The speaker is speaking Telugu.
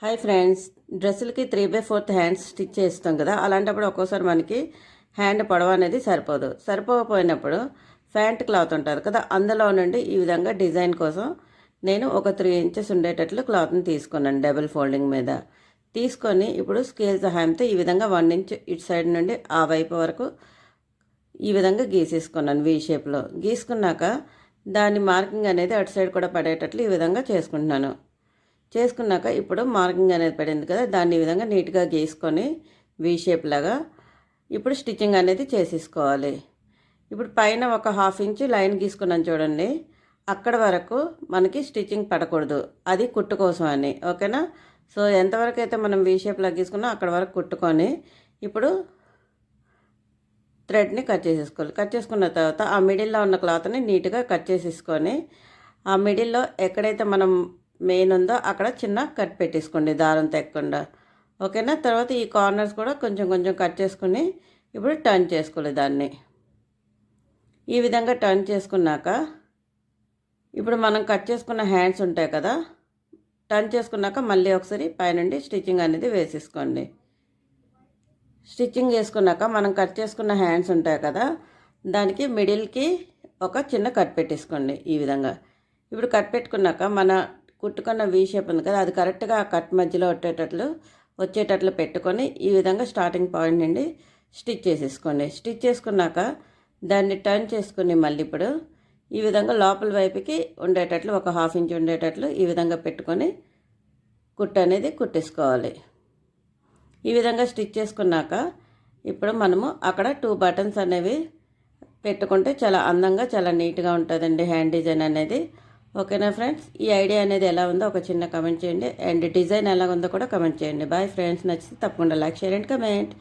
హాయ్ ఫ్రెండ్స్, డ్రెస్సులకి 3/4 హ్యాండ్స్ స్టిచ్ చేస్తాం కదా. అలాంటప్పుడు ఒక్కోసారి మనకి హ్యాండ్ పొడవు అనేది సరిపోకపోయినప్పుడు ఫ్యాంట్ క్లాత్ ఉంటుంది కదా, అందులో నుండి ఈ విధంగా డిజైన్ కోసం నేను ఒక 3 ఇంచెస్ ఉండేటట్లు క్లాత్ని తీసుకున్నాను. డబుల్ ఫోల్డింగ్ మీద తీసుకొని ఇప్పుడు స్కేల్ సహాయంతో ఈ విధంగా 1 ఇంచ్ ఇటు సైడ్ నుండి ఆ వైపు వరకు ఈ విధంగా గీసేసుకున్నాను. వీ షేప్లో గీసుకున్నాక దాని మార్కింగ్ అనేది అటు సైడ్ కూడా పడేటట్లు ఈ విధంగా చేసుకున్నాక ఇప్పుడు మార్కింగ్ అనేది పడింది కదా, దాన్ని ఈ విధంగా నీట్గా గీసుకొని వీ షేప్ లాగా ఇప్పుడు స్టిచ్చింగ్ అనేది చేసేసుకోవాలి. ఇప్పుడు పైన ఒక 1/2 ఇంచ్ లైన్ గీసుకున్నాను చూడండి, అక్కడ వరకు మనకి స్టిచ్చింగ్ పడకూడదు, అది కుట్టు కోసం అని. ఓకేనా? సో ఎంతవరకు అయితే మనం వీ షేప్లా గీసుకున్నా అక్కడ వరకు కుట్టుకొని ఇప్పుడు థ్రెడ్ని కట్ చేసేసుకోవాలి. కట్ చేసుకున్న తర్వాత ఆ మిడిల్లో ఉన్న క్లాత్ని నీట్గా కట్ చేసేసుకొని ఆ మిడిల్లో ఎక్కడైతే మనం మెయిన్ ఉందో అక్కడ చిన్న కట్ పెట్టేసుకోండి, దారం తెక్కకుండా. ఓకేనా? తర్వాత ఈ కార్నర్స్ కూడా కొంచెం కొంచెం కట్ చేసుకుని ఇప్పుడు టర్న్ చేసుకోవాలి. దాన్ని ఈ విధంగా టర్న్ చేసుకున్నాక ఇప్పుడు మనం కట్ చేసుకున్న హ్యాండ్స్ ఉంటాయి కదా, టర్న్ చేసుకున్నాక మళ్ళీ ఒకసారి పైనుండి స్టిచ్చింగ్ అనేది వేసేసుకోండి. స్టిచ్చింగ్ వేసుకున్నాక మనం కట్ చేసుకున్న హ్యాండ్స్ ఉంటాయి కదా, దానికి మిడిల్కి ఒక చిన్న కట్ పెట్టేసుకోండి ఈ విధంగా. ఇప్పుడు కట్ పెట్టుకున్నాక మన కుట్టుకున్న వీ షేప్ ఉంది కదా, అది కరెక్ట్గా ఆ కట్ మధ్యలో వచ్చేటట్లు పెట్టుకొని ఈ విధంగా స్టార్టింగ్ పాయింట్ నుండి స్టిచ్ చేసేసుకోండి. స్టిచ్ చేసుకున్నాక దాన్ని టర్న్ చేసుకుని మళ్ళీ ఇప్పుడు ఈ విధంగా లోపల వైపుకి ఉండేటట్లు ఒక 1/2 ఇంచ్ ఉండేటట్లు ఈ విధంగా పెట్టుకొని కుట్టు అనేది కుట్టేసుకోవాలి. ఈ విధంగా స్టిచ్ చేసుకున్నాక ఇప్పుడు మనము అక్కడ 2 బటన్స్ అనేవి పెట్టుకుంటే చాలా అందంగా చాలా నీట్గా ఉంటుందండి హ్యాండ్ డిజైన్ అనేది. ఓకేనా ఫ్రెండ్స్? ఈ ఐడియా అనేది ఎలా ఉందో ఒక చిన్న కమెంట్ చేయండి, అండ్ డిజైన్ ఎలా ఉందో కూడా కమెంట్ చేయండి. బాయ్ ఫ్రెండ్స్, నచ్చితే తప్పకుండా లైక్, షేర్ అండ్ కమెంట్.